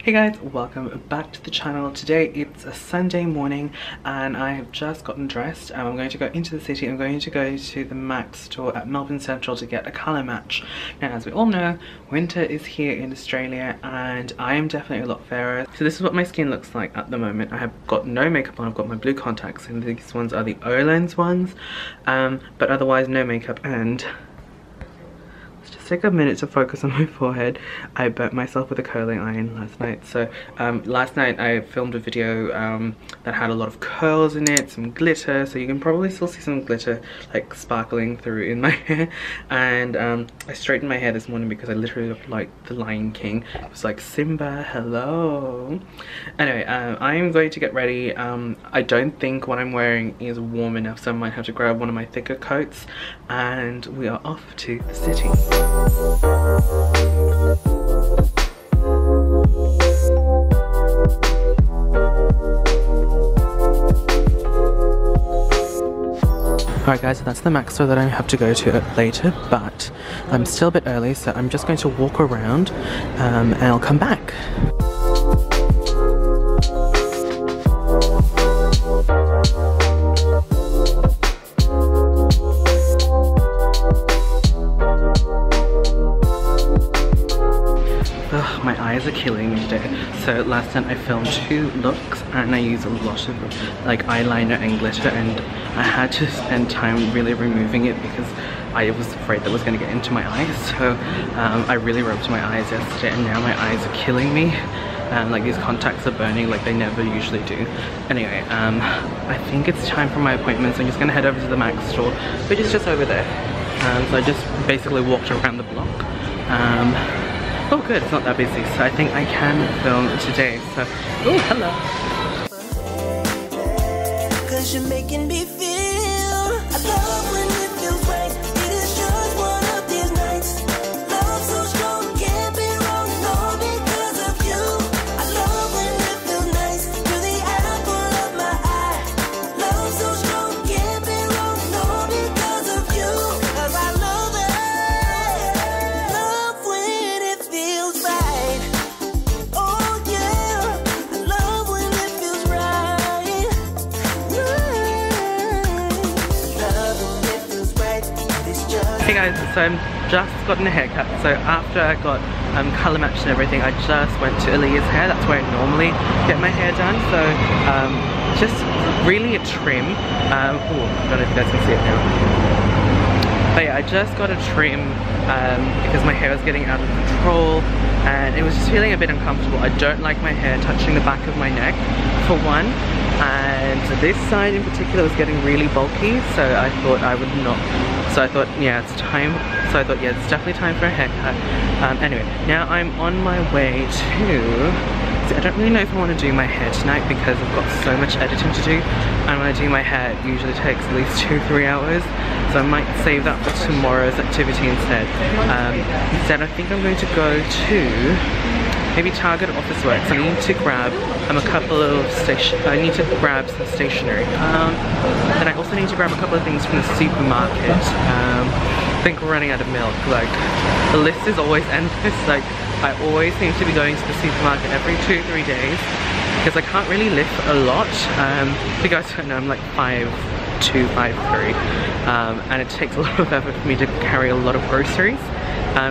Hey guys, welcome back to the channel. Today it's a Sunday morning and I have just gotten dressed. I'm going to go into the city. I'm going to go to the MAC store at Melbourne Central to get a colour match. Now, as we all know, winter is here in Australia and I am definitely a lot fairer. So this is what my skin looks like at the moment. I have got no makeup on. I've got my blue contacts and these ones are the Olens ones, but otherwise no makeup. And take a minute to focus on my forehead. I burnt myself with a curling iron last night. So last night I filmed a video that had a lot of curls in it, some glitter, so you can probably still see some glitter like sparkling through in my hair. And I straightened my hair this morning because I literally looked like the Lion King. It was like, Simba, hello. Anyway, I'm going to get ready. I don't think what I'm wearing is warm enough, so I might have to grab one of my thicker coats, and we are off to the city. Alright guys, so that's the MAC store that I have to go to later, but I'm still a bit early, so I'm just going to walk around and I'll come back. My eyes are killing me today. So last night I filmed 2 looks and I used a lot of like eyeliner and glitter, and I had to spend time really removing it because I was afraid that it was going to get into my eyes. So I really rubbed my eyes yesterday and now my eyes are killing me. Like these contacts are burning like they never usually do. Anyway, I think it's time for my appointment, so I'm just going to head over to the MAC store, which is just over there. So I just basically walked around the block. Oh good, it's not that busy, so I think I can film today. So, oh hello. 'Cause you're making me feel, I love when it feels right. It is just one of these nights. Love so strong, can't be wrong, all because of you. I love when it feels nice, you're the apple of my eye. Love so strong, can't be wrong, all because of you. 'Cause I love it. Love when it feels right. Oh yeah, I love when it feels right. Hey guys, so I'm just gotten a haircut. So after I got colour matched and everything, I just went to Aaliyah's hair. That's where I normally get my hair done. So just really a trim. Oh, I don't know if you guys can see it now. But yeah, I just got a trim because my hair was getting out of control and it was just feeling a bit uncomfortable. I don't like my hair touching the back of my neck, for one, and this side in particular was getting really bulky, so I thought I would not. So I thought, yeah, it's time. So I thought, yeah, it's definitely time for a haircut. Anyway, now I'm on my way to... I don't really know if I want to do my hair tonight because I've got so much editing to do, and when I do my hair it usually takes at least 2-3 hours, so I might save that for tomorrow's activity instead. Instead I think I'm going to go to maybe Target or Officeworks. I need to grab a couple of I need to grab some stationery. Then I also need to grab a couple of things from the supermarket. I think we're running out of milk. Like, the list is always endless. Like, I always seem to be going to the supermarket every 2-3 days because I can't really lift a lot. If you guys don't know, I'm like 5'2", 5'3", and it takes a lot of effort for me to carry a lot of groceries.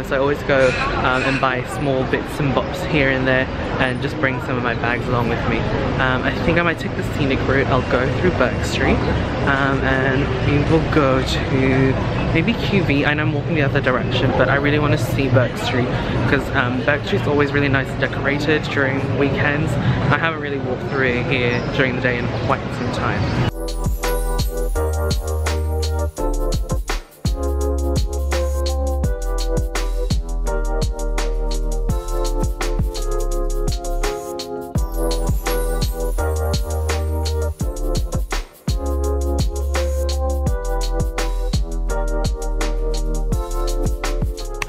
So I always go and buy small bits and bops here and there and just bring some of my bags along with me. I think I might take the scenic route. I'll go through Bourke Street and we will go to maybe QV. I know I'm walking the other direction, but I really want to see Bourke Street because Bourke Street's always really nice and decorated during weekends. I haven't really walked through here during the day in quite some time.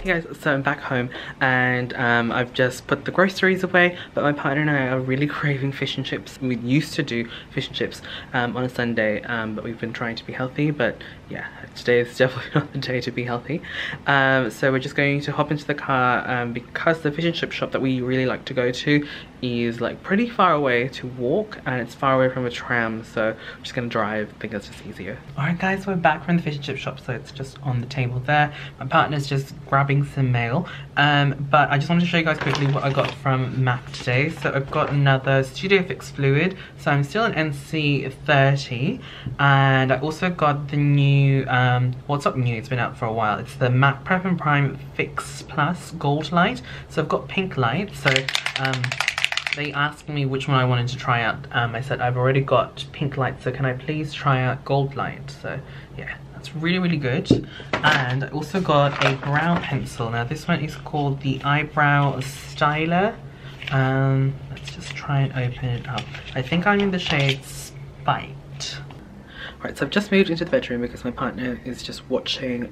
Guys, so I'm back home and I've just put the groceries away, but my partner and I are really craving fish and chips. We used to do fish and chips on a Sunday, but we've been trying to be healthy, but yeah, today is definitely not the day to be healthy. So we're just going to hop into the car because the fish and chip shop that we really like to go to is like pretty far away to walk, and it's far away from a tram, so I'm just gonna drive. I think that's just easier. Alright guys, we're back from the fish and chip shop, so it's just on the table there. My partner's just grabbing some mail, but I just wanted to show you guys quickly what I got from MAC today. So I've got another Studio Fix Fluid, so I'm still in NC30, and I also got the new, well, it's not new, it's been out for a while. It's the MAC Prep and Prime Fix Plus Gold Light. So I've got pink light, so they asked me which one I wanted to try out. I said I've already got pink light, so can I please try out gold light? So yeah, that's really, really good. And I also got a brow pencil. Now this one is called the Eyebrow Styler. Let's just try and open it up. I think I'm in the shade Spite. Right, so I've just moved into the bedroom because my partner is just watching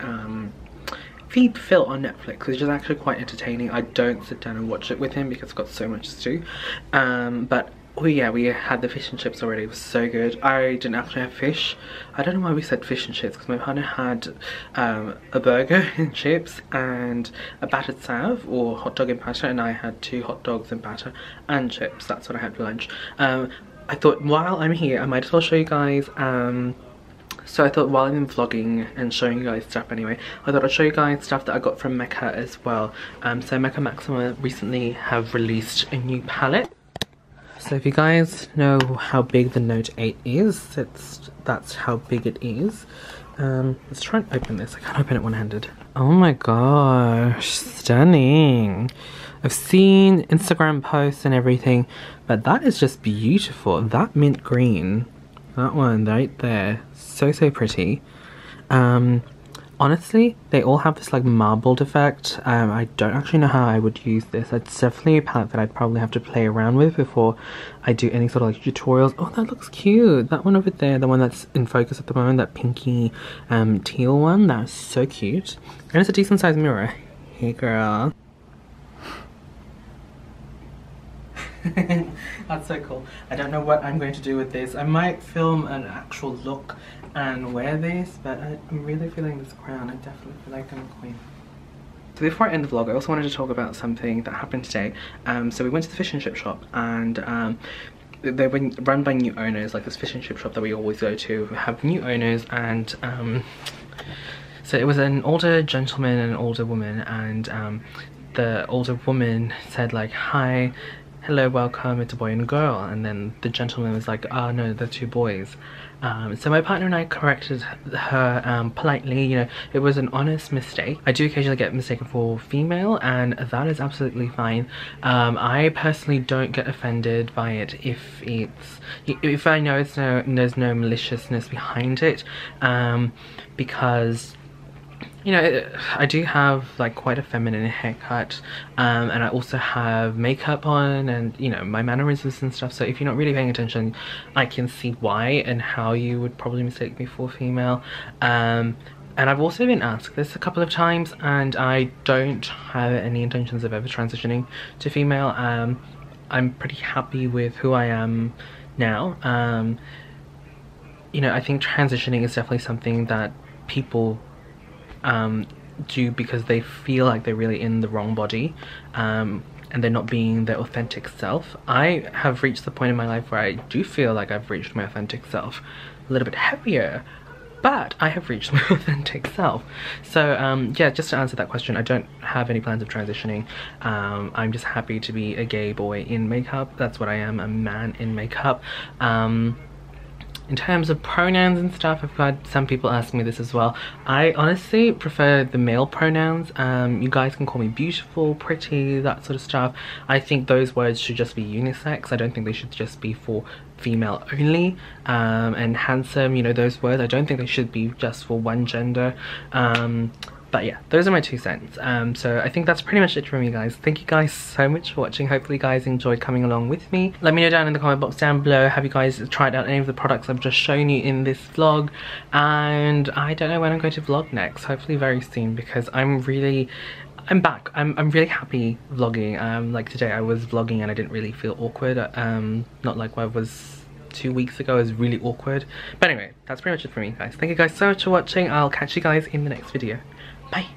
Feed Phil on Netflix, which is actually quite entertaining. I don't sit down and watch it with him because I've got so much to do. But oh yeah, we had the fish and chips already. It was so good. I didn't actually have fish. I don't know why we said fish and chips, because my partner had a burger and chips and a battered salve or hot dog and batter, and I had 2 hot dogs and batter and chips. That's what I had for lunch. I thought while I'm here I might as well show you guys so I thought while I'm vlogging and showing you guys stuff anyway, I thought I'd show you guys stuff that I got from Mecca as well. So Mecca Maxima recently have released a new palette. So if you guys know how big the Note 8 is, that's how big it is. Let's try and open this. I can't open it one-handed. Oh my gosh, stunning. I've seen Instagram posts and everything, but that is just beautiful. That mint green, that one right there, so pretty. Honestly, they all have this like marbled effect. I don't actually know how I would use this. It's definitely a palette that I'd probably have to play around with before I do any sort of like tutorials. Oh, that looks cute. That one over there, the one that's in focus at the moment, that pinky teal one, that's so cute. And it's a decent sized mirror. Hey girl. That's so cool. I don't know what I'm going to do with this. I might film an actual look and wear this, but I'm really feeling this crown. I definitely feel like I'm a queen. So before I end the vlog, I also wanted to talk about something that happened today. So we went to the fish and chip shop, and they were run by new owners, like this fish and chip shop that we always go to have new owners, and so it was an older gentleman and an older woman, and the older woman said like, hi, hello, welcome, it's a boy and a girl, and then the gentleman was like, oh no, they're 2 boys. So my partner and I corrected her politely. You know, it was an honest mistake. I do occasionally get mistaken for female, and that is absolutely fine. I personally don't get offended by it if I know there's no maliciousness behind it, because you know, I do have like quite a feminine haircut, and I also have makeup on, and you know, my mannerisms and stuff, so if you're not really paying attention, I can see why and how you would probably mistake me for female. And I've also been asked this a couple of times, and I don't have any intentions of ever transitioning to female. I'm pretty happy with who I am now. You know, I think transitioning is definitely something that people do because they feel like they're really in the wrong body, and they're not being their authentic self. I have reached the point in my life where I do feel like I've reached my authentic self. A little bit heavier, but I have reached my authentic self. So yeah, just to answer that question, I don't have any plans of transitioning. I'm just happy to be a gay boy in makeup. That's what I am, a man in makeup. In terms of pronouns and stuff, I've had some people ask me this as well. I honestly prefer the male pronouns. You guys can call me beautiful, pretty, that sort of stuff. I think those words should just be unisex. I don't think they should just be for female only. And handsome, you know, those words, I don't think they should be just for one gender. But yeah, those are my 2 cents. So I think that's pretty much it from me, guys. Thank you guys so much for watching. Hopefully you guys enjoyed coming along with me. Let me know down in the comment box down below, have you guys tried out any of the products I've just shown you in this vlog? And I don't know when I'm going to vlog next. Hopefully very soon, because I'm really I'm back. I'm really happy vlogging. Like today I was vlogging and I didn't really feel awkward. Not like I was 2 weeks ago. It was really awkward. But anyway, that's pretty much it for me, guys. Thank you guys so much for watching. I'll catch you guys in the next video. Bye.